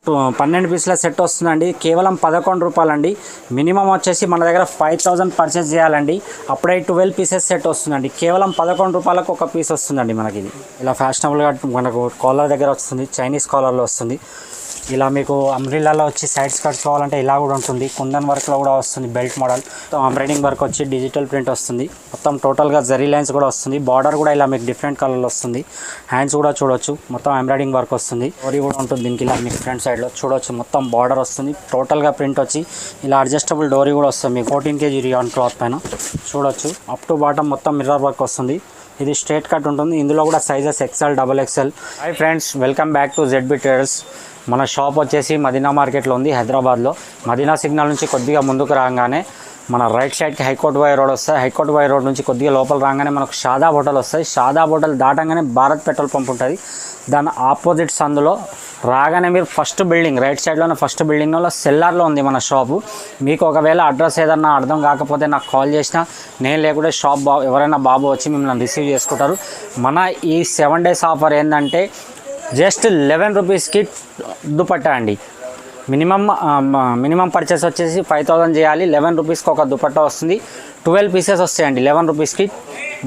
12 పీసుల set వస్తుందండి. కేవలం 11 రూపాయలండి. మినిమం వచ్చేసి మన దగ్గర 5000 పర్చేస్ చేయాలండి. అప్పుడే 12 పీసెస్ సెట్ వస్తుందండి. కేవలం 11 రూపాయలకు ఒక పీస్ వస్తుందండి మనకి. ఇది ఇలా ఫ్యాషనబుల్గా మనకు కాలర్ దగ్గర వస్తుంది, చైనీస్ కాలర్లో వస్తుంది. ఇలా మీకు అంబ్రిల్లాలో వచ్చి సైడ్ స్కర్ట్స్ కావాలంటే ఇలా కూడా ఉంటుంది. కుందన్ వర్క్లో కూడా వస్తుంది, బెల్ట్ మోడల్. ఎంబ్రాయిడింగ్ వర్క్ వచ్చి డిజిటల్ ప్రింట్ వస్తుంది. మొత్తం టోటల్గా జరీ లైన్స్ కూడా వస్తుంది. బార్డర్ కూడా ఇలా మీకు డిఫరెంట్ కలర్లో వస్తుంది. హ్యాండ్స్ కూడా చూడొచ్చు, మొత్తం ఎంబ్రాయిడింగ్ వర్క్ వస్తుంది. డోరీ కూడా ఉంటుంది దీనికి. ఇలా మీకు ఫ్రంట్ సైడ్లో చూడొచ్చు, మొత్తం బార్డర్ వస్తుంది. టోటల్గా ప్రింట్ వచ్చి ఇలా అడ్జస్టబుల్ డోరీ కూడా వస్తుంది మీకు 14 kg రియాన్ క్లాత్ పైన చూడొచ్చు. అప్ టు బాటమ్ మొత్తం మిర్రర్ వర్క్ వస్తుంది. ఇది స్ట్రేట్ కట్ ఉంటుంది. ఇందులో కూడా sizes XL, XXL. Hi friends, welcome back to ZB traders. మన షాప్ వచ్చేసి మదీనా మార్కెట్లో ఉంది, హైదరాబాద్లో. మదీనా సిగ్నల్ నుంచి కొద్దిగా ముందుకు రాగానే మన రైట్ సైడ్కి హైకోర్ట్ వై రోడ్ వస్తుంది. హైకోర్ట్ వై రోడ్ నుంచి కొద్దిగా లోపల రాగానే మనకు షాదాబ్ హోటల్ వస్తుంది. షాదాబ్ హోటల్ దాటంగానే భారత్ పెట్రోల్ పంప్ ఉంటుంది. దాని ఆపోజిట్ సందులో రాగానే మీరు ఫస్ట్ బిల్డింగ్, రైట్ సైడ్లోనే ఫస్ట్ బిల్డింగ్లో సెల్లార్లో ఉంది మన షాపు. మీకు ఒకవేళ అడ్రస్ ఏదన్నా అర్థం కాకపోతే నాకు కాల్ చేసినా, నేను లేకుంటే షాప్ ఎవరైనా బాబు వచ్చి మిమ్మల్ని రిసీవ్ చేసుకుంటారు. మన ఈ 7 days ఆఫర్ ఏంటంటే జస్ట్ 11 రూపీస్కి దుపట్టా అండి. మినిమం పర్చేస్ వచ్చేసి 5000 చేయాలి. 11 రూపీస్కి ఒక దుపట్టా వస్తుంది. 12 పీసెస్ వస్తాయండి. 11 రూపీస్కి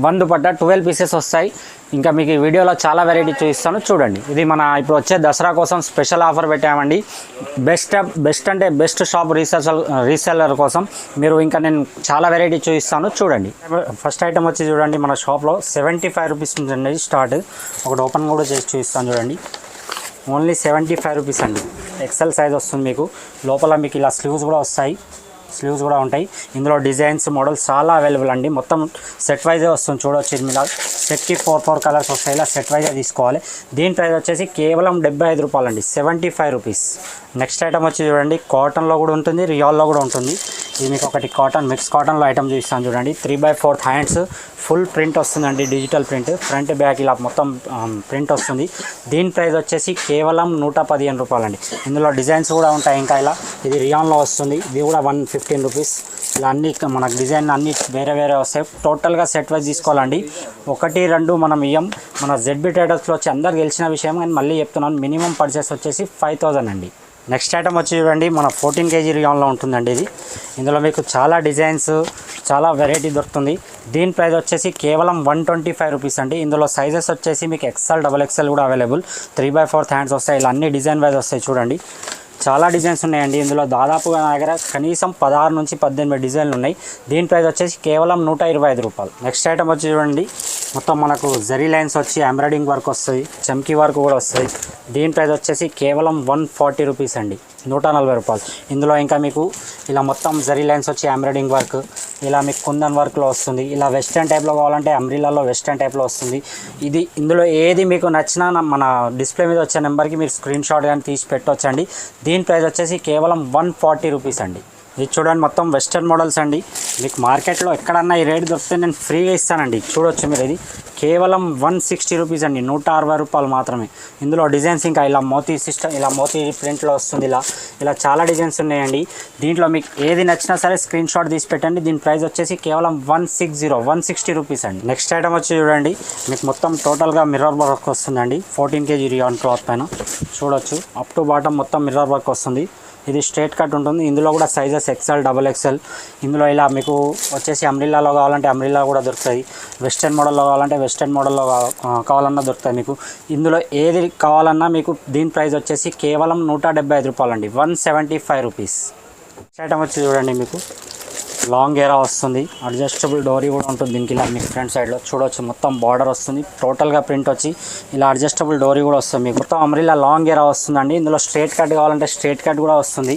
1 దుపట్టా, 12 పీసెస్ వస్తాయి. ఇంకా మీకు ఈ వీడియోలో చాలా వెరైటీ చూపిస్తాను, చూడండి. ఇది మన ఇప్పుడు వచ్చే దసరా కోసం స్పెషల్ ఆఫర్ పెట్టామండి. బెస్ట్ అంటే బెస్ట్ షాప్ రీసెల్లర్ కోసం మీరు ఇంకా నేను చాలా వెరైటీ చూపిస్తాను, చూడండి. ఫస్ట్ ఐటమ్ వచ్చి చూడండి, మన షాప్లో 75 రూపీస్ నుంచి స్టార్ట్. ఒకటి ఓపెన్ కూడా చేసి చూపిస్తాను చూడండి. ఓన్లీ 75 రూపీస్ అండి. XL సైజ్ వస్తుంది మీకు. లోపల మీకు ఇలా స్లీవ్స్ కూడా ఉంటాయి. ఇందులో డిజైన్స్, మోడల్స్ చాలా అవైలబుల్ అండి. మొత్తం సెట్ వైజే వస్తుంది చూడవచ్చు. ఇది మీద సెట్కి 4 కలర్స్ వస్తాయి. ఇలా సెట్ వైజే తీసుకోవాలి. దీని ప్రైస్ వచ్చేసి కేవలం 75 రూపాయలు అండి, 75 రూపీస్. నెక్స్ట్ ఐటమ్ వచ్చి చూడండి, కాటన్లో కూడా ఉంటుంది, రియాల్లో కూడా ఉంటుంది. ఇది మీకు ఒకటి కాటన్, మిక్స్ కాటన్లో ఐటమ్ చూపిస్తాను చూడండి. 3/4 హ్యాండ్స్, ఫుల్ ప్రింట్ వస్తుందండి, డిజిటల్ ప్రింట్. ఫ్రంట్ బ్యాక్ ఇలా మొత్తం ప్రింట్ వస్తుంది. దీని ప్రైస్ వచ్చేసి కేవలం 115 రూపాయలండి. ఇందులో డిజైన్స్ కూడా ఉంటాయి. ఇంకా ఇలా ఇది రియాన్లో వస్తుంది. ఇది కూడా 115 రూపీస్. ఇలా అన్ని మనకు డిజైన్ అన్ని వేరే వేరే వస్తాయి. టోటల్గా సెట్ వైజ్ తీసుకోవాలండి. 1, 2 మనం ఇయ్యం. మన ZB ట్రేడర్స్లో వచ్చి అందరు గెలిచిన విషయం, నేను మళ్ళీ చెప్తున్నాను. మినిమం పర్చేస్ వచ్చేసి 5000 అండి. నెక్స్ట్ ఐటమ్ వచ్చి చూడండి, మన 14 kg రియాన్లో ఉంటుందండి ఇది. ఇందులో మీకు చాలా డిజైన్స్, చాలా వెరైటీ దొరుకుతుంది. దీని ప్రైస్ వచ్చేసి కేవలం 125 రూపీస్ అండి. ఇందులో సైజెస్ వచ్చేసి మీకు XL, XXL కూడా అవైలబుల్. 3/4 హ్యాండ్స్ వస్తాయి. ఇలా అన్ని డిజైన్ వైజ్ వస్తాయి చూడండి. చాలా డిజైన్స్ ఉన్నాయండి. ఇందులో దాదాపుగా నా దగ్గర కనీసం 16 నుంచి 18 డిజైన్లు ఉన్నాయి. దీని ప్రైస్ వచ్చేసి కేవలం 125 రూపాయలు. నెక్స్ట్ ఐటమ్ వచ్చి చూడండి, మొత్తం మనకు జరీ లైన్స్ వచ్చి ఎంబ్రాయిడింగ్ వర్క్ వస్తుంది, చమ్కీ వర్క్ కూడా వస్తుంది. దీని ప్రైస్ వచ్చేసి కేవలం 140 రూపీస్ అండి, 140 రూపాయలు. ఇందులో ఇంకా మీకు ఇలా మొత్తం జరీ లైన్స్ వచ్చి ఎంబ్రాయిడింగ్ వర్క్, ఇలా మీకు కుందన్ వర్క్లో వస్తుంది. ఇలా వెస్టర్న్ టైప్లో కావాలంటే అంబ్రిల్లాలో వెస్టర్న్ టైప్లో వస్తుంది. ఇందులో ఏది మీకు నచ్చినా మన డిస్ప్లే మీద వచ్చే నెంబర్కి మీరు స్క్రీన్ షాట్ కానీ తీసి పెట్టవచ్చండి. దీని ప్రైస్ వచ్చేసి కేవలం 140 రూపీస్ అండి. ఇది చూడండి, మొత్తం వెస్టర్న్ మోడల్స్ అండి. మీకు మార్కెట్లో ఎక్కడన్నా ఈ రేట్ దొరికితే నేను ఫ్రీగా ఇస్తానండి. చూడొచ్చు మీరు. ఇది కేవలం 160 రూపీస్ అండి, 160 రూపాయలు మాత్రమే. ఇందులో డిజైన్స్ ఇంకా ఇలా మోతీ సిస్టమ్, ఇలా మోతీ ప్రింట్లో వస్తుంది. ఇలా చాలా డిజైన్స్ ఉన్నాయండి. దీంట్లో మీకు ఏది నచ్చినా సరే స్క్రీన్ షాట్ తీసి పెట్టండి. దీని ప్రైస్ వచ్చేసి కేవలం 160 రూపీస్ అండి. నెక్స్ట్ ఐటమ్ వచ్చి చూడండి, మీకు మొత్తం టోటల్గా మిర్రర్ వర్క్ వస్తుందండి. 14 kg రియాన్ క్లాత్ పైన చూడొచ్చు. అప్ టు బాటమ్ మొత్తం మిర్రర్ వర్క్ వస్తుంది. ఇది స్ట్రేట్ కట్ ఉంటుంది. ఇందులో కూడా సైజెస్ XL, XXL. ఇందులో ఇలా మీకు వచ్చేసి అంబ్రిల్లాలో కావాలంటే అంబ్రిల్లా కూడా దొరుకుతుంది. వెస్టర్న్ మోడల్లో కావాలంటే వెస్టర్న్ మోడల్లో కావాలన్నా దొరుకుతుంది మీకు. ఇందులో ఏది కావాలన్నా మీకు. దీని ప్రైస్ వచ్చేసి కేవలం 175 రూపాయలు అండి, 175 రూపీస్. ఐటమ్ వచ్చి చూడండి, మీకు లాంగ్ ఏరా వస్తుంది, అడ్జస్టబుల్ డోరీ కూడా ఉంటుంది దీనికి. ఇలా మీకు ఫ్రంట్ సైడ్లో చూడవచ్చు, మొత్తం బార్డర్ వస్తుంది. టోటల్గా ప్రింట్ వచ్చి ఇలా అడ్జస్టబుల్ డోరీ కూడా వస్తుంది మీకు. మొత్తం అంబ్రిల్లా లాంగ్ ఏరా వస్తుందండి. ఇందులో స్ట్రేట్ కట్ కావాలంటే స్ట్రేట్ కట్ కూడా వస్తుంది.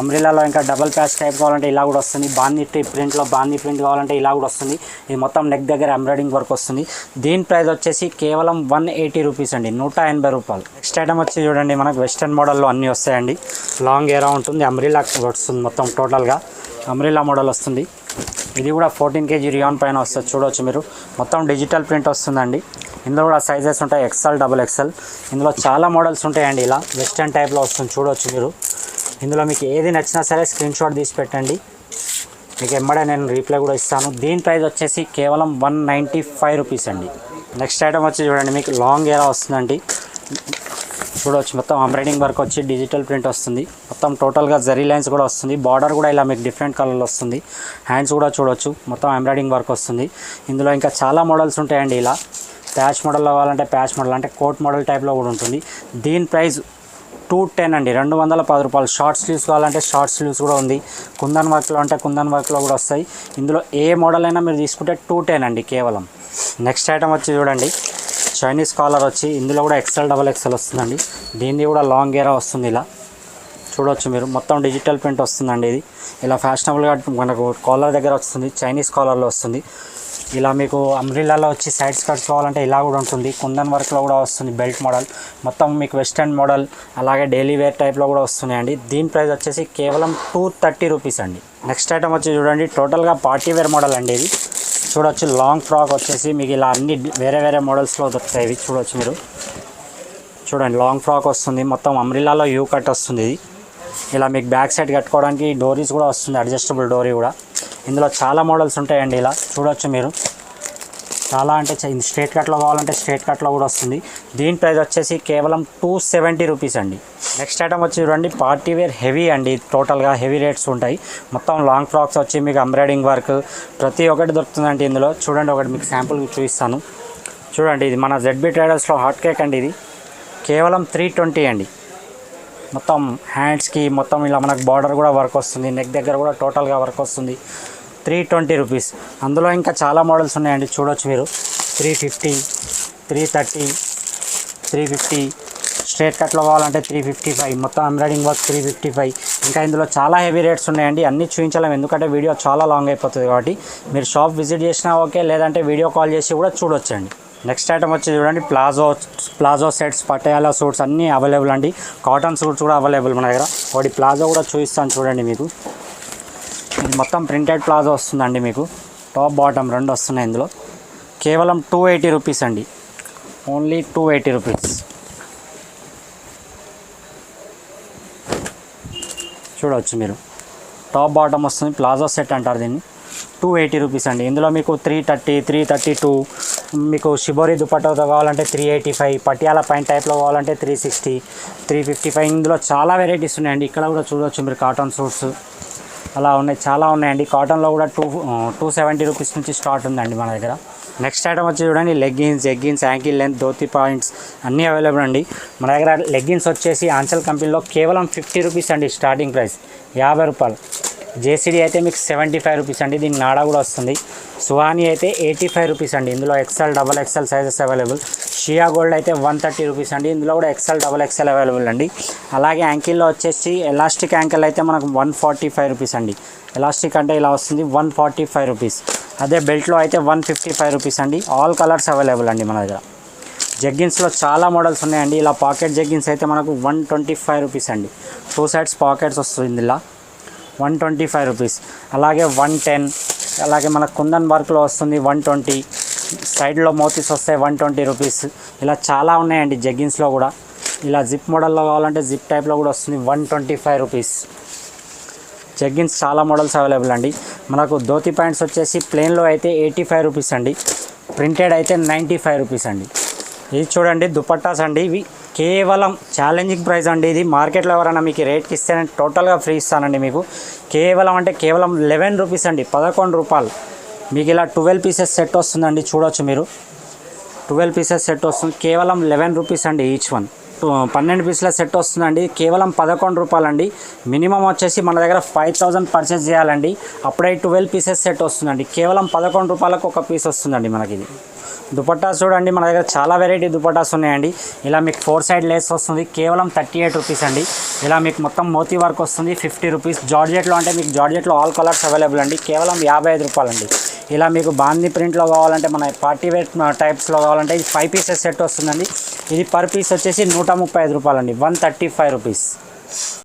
అంబ్రిల్లాలో ఇంకా డబల్ ప్యాచ్ టైప్ కావాలంటే ఇలా కూడా వస్తుంది. బాందీ ప్రింట్లో బాందీ ప్రింట్ కావాలంటే ఇలా కూడా వస్తుంది. ఇది మొత్తం నెక్ దగ్గర ఎంబ్రాయిడింగ్ వర్క్ వస్తుంది. దీని ప్రైస్ వచ్చేసి కేవలం 180 రూపీస్ అండి, 180 రూపాయలు. నెక్స్ట్ ఐటమ్ వచ్చి చూడండి, మనకు వెస్టర్న్ మోడల్లో అన్నీ వస్తాయండి. లాంగ్ ఏరా ఉంటుంది, అంబ్రిల్లా వస్తుంది. మొత్తం టోటల్గా అంబ్రిల్లా మోడల్ వస్తుంది. ఇది కూడా 14 kg రియాన్ పైన వస్తుంది చూడవచ్చు మీరు. మొత్తం డిజిటల్ ప్రింట్ వస్తుందండి. ఇందులో కూడా సైజెస్ ఉంటాయి XL, XXL. ఇందులో చాలా మోడల్స్ ఉంటాయండి. ఇలా వెస్టర్న్ టైప్లో వస్తుంది చూడవచ్చు మీరు. ఇందులో మీకు ఏది నచ్చినా సరే స్క్రీన్ షాట్ తీసి పెట్టండి, మీకు ఎమ్మడే నేను రీప్లై కూడా ఇస్తాను. దీని ప్రైస్ వచ్చేసి కేవలం 195 రూపీస్ అండి. నెక్స్ట్ ఐటమ్ వచ్చి చూడండి, మీకు లాంగ్ ఏరా వస్తుందండి. చూడవచ్చు మొత్తం ఎంబ్రాయిడింగ్ వర్క్ వచ్చి డిజిటల్ ప్రింట్ వస్తుంది. మొత్తం టోటల్గా జరీ లైన్స్ కూడా వస్తుంది. బార్డర్ కూడా ఇలా మీకు డిఫరెంట్ కలర్లో వస్తుంది. హ్యాండ్స్ కూడా చూడవచ్చు మొత్తం ఎంబ్రాయిడింగ్ వర్క్ వస్తుంది. ఇందులో ఇంకా చాలా మోడల్స్ ఉంటాయండి. ఇలా ప్యాచ్ మోడల్లో కావాలంటే ప్యాచ్ మోడల్, అంటే కోట్ మోడల్ టైప్లో కూడా ఉంటుంది. దీని ప్రైస్ 210 అండి, 210 రూపాయలు. షార్ట్ స్లీవ్స్ కావాలంటే షార్ట్ స్లీవ్స్ కూడా ఉంది. కుందన్ వర్క్లో అంటే కుందన్ వర్క్లో కూడా వస్తాయి. ఇందులో ఏ మోడల్ అయినా మీరు తీసుకుంటే 210 అండి కేవలం. నెక్స్ట్ ఐటమ్ వచ్చి చూడండి, చైనీస్ కాలర్ వచ్చి ఇందులో కూడా XL XXL వస్తుందండి. దీనిది కూడా లాంగ్ గేరా వస్తుంది. ఇలా చూడవచ్చు మీరు మొత్తం డిజిటల్ ప్రింట్ వస్తుందండి. ఇది ఇలా ఫ్యాషనబుల్గా మనకు కాలర్ దగ్గర వస్తుంది, చైనీస్ కాలర్లో వస్తుంది. ఇలా మీకు అంబ్రిల్లాలో వచ్చి సైడ్ స్కర్ట్స్ కావాలంటే ఇలా కూడా ఉంటుంది. కుందన్ వర్క్లో కూడా వస్తుంది. బెల్ట్ మోడల్ మొత్తం మీకు వెస్టర్న్ మోడల్, అలాగే డైలీ వేర్ టైప్లో కూడా వస్తున్నాయండి. దీని ప్రైస్ వచ్చేసి కేవలం 230 రూపీస్ అండి. నెక్స్ట్ ఐటమ్ వచ్చి చూడండి, టోటల్గా పార్టీ వేర్ మోడల్ అండి. ఇది చూడవచ్చు లాంగ్ ఫ్రాక్ వచ్చేసి మీకు ఇలా అన్ని వేరే వేరే మోడల్స్లో దొరుకుతాయి. ఇవి చూడవచ్చు మీరు, చూడండి లాంగ్ ఫ్రాక్ వస్తుంది. మొత్తం అంబ్రిల్లాలో యూ కట్ వస్తుంది. ఇది ఇలా మీకు బ్యాక్ సైడ్ కట్టుకోవడానికి డోరీస్ కూడా వస్తుంది, అడ్జస్టబుల్ డోరీ కూడా. ఇందులో చాలా మోడల్స్ ఉంటాయండి. ఇలా చూడవచ్చు మీరు, చాలా అంటే స్ట్రేట్ కట్లో కావాలంటే స్ట్రేట్ కట్లో కూడా వస్తుంది. దీని ప్రైస్ వచ్చేసి కేవలం 270 రూపీస్ అండి. నెక్స్ట్ ఐటమ్ వచ్చి చూడండి, పార్టీ వేర్ హెవీ అండి. టోటల్గా హెవీ రేట్స్ ఉంటాయి. మొత్తం లాంగ్ ఫ్రాక్స్ వచ్చి మీకు ఎంబ్రాయిడింగ్ వర్క్ ప్రతి ఒక్కటి దొరుకుతుందండి. ఇందులో చూడండి, ఒకటి మీకు శాంపుల్ చూపిస్తాను. చూడండి, ఇది మన ZB ట్రేడర్స్లో హాట్ కేక్ అండి. ఇది కేవలం 320 అండి. మొత్తం హ్యాండ్స్కి మొత్తం ఇలా మనకు బార్డర్ కూడా వర్క్ వస్తుంది. నెక్ దగ్గర కూడా టోటల్గా వర్క్ వస్తుంది. 320 రూపీస్. అందులో ఇంకా చాలా మోడల్స్ ఉన్నాయండి. చూడవచ్చు మీరు, 350, 330, 350. స్ట్రేట్ కట్లో కావాలంటే 355. మొత్తం ఎంబ్రాయిడింగ్ వర్క్ 355. ఇంకా ఇందులో చాలా హెవీ రేట్స్ ఉన్నాయండి. అన్నీ చూపించలేము, ఎందుకంటే వీడియో చాలా లాంగ్ అయిపోతుంది. కాబట్టి మీరు షాప్ విజిట్ చేసినా ఓకే, లేదంటే వీడియో కాల్ చేసి కూడా చూడొచ్చండి. నెక్స్ట్ ఐటమ్ వచ్చి చూడండి, ప్లాజో సెట్స్, పటియాలా సూట్స్ అన్నీ అవైలబుల్ అండి. కాటన్ సూట్స్ కూడా అవైలబుల్ మన దగ్గర. ఒకటి ప్లాజో కూడా చూపిస్తాను చూడండి మీకు. ఇది మొత్తం ప్రింటెడ్ ప్లాజో వస్తుందండి. మీకు టాప్ బాటమ్ రెండు వస్తున్నాయి. ఇందులో కేవలం 280 రూపీస్ అండి. Only 280 rupees. చూడవచ్చు మీరు, టాప్ బాటమ్ వస్తుంది. ప్లాజో సెట్ అంటారు దీన్ని. 280 రూపీస్ అండి. ఇందులో మీకు 330, 332, మీకు షిబోరి దుపట్టాతో కావాలంటే 385, పటియాలా పైన టైప్లో కావాలంటే 360, 355. ఇందులో చాలా వెరైటీస్ ఉన్నాయండి. ఇక్కడ కూడా చూడవచ్చు మీరు, కాటన్ సూట్స్ అలా ఉన్నాయి, చాలా ఉన్నాయండి. కాటన్లో కూడా 270 రూపీస్ నుంచి స్టార్ట్ ఉందండి మన దగ్గర. నెక్స్ట్ ఐటమ్ వచ్చి చూడండి, leggings, ankle length, dhoti points అన్నీ అవైలబుల్ అండి మన దగ్గర. లెగ్గిన్స్ వచ్చేసి ఆన్సల్ కంపెనీలో కేవలం 50 రూపీస్ అండి స్టార్టింగ్ ప్రైస్, 50 రూపాయలు. JCD అయితే మీకు 75 రూపీస్ అండి. దీనికి నాడా కూడా వస్తుంది. సుహానీ అయితే 85 రూపీస్ అండి. ఇందులో XL, XXL సైజెస్ అవైలబుల్. షియా గోల్డ్ అయితే 130 రూపీస్ అండి. ఇందులో కూడా XL, XXL అవైలబుల్ అండి. అలాగే యాంకిల్లో వచ్చేసి ఎలాస్టిక్ యాంకిల్ అయితే మనకు 145 రూపీస్ అండి. ఎలాస్టిక్ అంటే ఇలా వస్తుంది, 145 రూపీస్. అదే బెల్ట్లో అయితే 155 రూపీస్ అండి. ఆల్ కలర్స్ అవైలబుల్ అండి మన దగ్గర. జగ్గిన్స్లో చాలా మోడల్స్ ఉన్నాయండి. ఇలా పాకెట్ జగ్గిన్స్ అయితే మనకు 125 రూపీస్ అండి. 2 సైడ్స్ పాకెట్స్ వస్తుంది. ఇలా 125 రూపీస్. అలాగే 110. అలాగే మన కుందన్ వర్క్లో వస్తుంది 120. సైడ్లో మోతీస్ వస్తాయి 120 రూపీస్. ఇలా చాలా ఉన్నాయండి జగ్గిన్స్లో కూడా. ఇలా జిప్ మోడల్లో కావాలంటే జిప్ టైప్లో కూడా వస్తుంది, 125 రూపీస్. జగ్గిన్స్ చాలా మోడల్స్ అవైలబుల్ అండి. మనకు ధోతి ప్యాంట్స్ వచ్చేసి ప్లెయిన్లో అయితే 85 రూపీస్ అండి. ప్రింటెడ్ అయితే 95 రూపీస్ అండి. ఇది చూడండి, దుపట్టాస్ అండి. ఇవి కేవలం ఛాలెంజింగ్ ప్రైస్ అండి. ఇది మార్కెట్లో ఎవరైనా మీకు రేట్కి ఇస్తే నేను టోటల్గా ఫ్రీ ఇస్తానండి మీకు. కేవలం అంటే కేవలం 11 రూపీస్ అండి, 11 రూపాయలు. మీకు ఇలా 12 పీసెస్ సెట్ వస్తుందండి. చూడవచ్చు మీరు, 12 పీసెస్ సెట్ వస్తుంది. కేవలం 11 రూపీస్ అండి ఈచ్ వన్. 12 పీసుల సెట్ వస్తుందండి. కేవలం 11 రూపాయలు అండి. మినిమం వచ్చేసి మన దగ్గర 5000 పర్చేస్ చేయాలండి. అప్పుడే 12 పీసెస్ సెట్ వస్తుందండి. కేవలం 11 రూపాయలకు ఒక పీస్ వస్తుందండి మనకి. ఇది దుపట్టాస్ చూడండి, మన దగ్గర చాలా వెరైటీ దుపట్టాస్ ఉన్నాయండి. ఇలా మీకు 4 సైడ్ లేస్ వస్తుంది, కేవలం 38 రూపీస్ అండి. ఇలా మీకు మొత్తం మోతీ వర్క్ వస్తుంది, 50 రూపీస్. జార్జెట్లో అంటే మీకు జార్జెట్లో ఆల్ కలర్స్ అవైలబుల్ అండి. కేవలం 55 రూపాయలు అండి. ఇలా మీకు బాందీ ప్రింట్లో కావాలంటే, మన పార్టీ వేర్ టైప్స్లో కావాలంటే ఇది 5 పీసెస్ సెట్ వస్తుందండి. ఇది పర్ పీస్ వచ్చేసి 135 రూపాయలు అండి, 135 రూపీస్.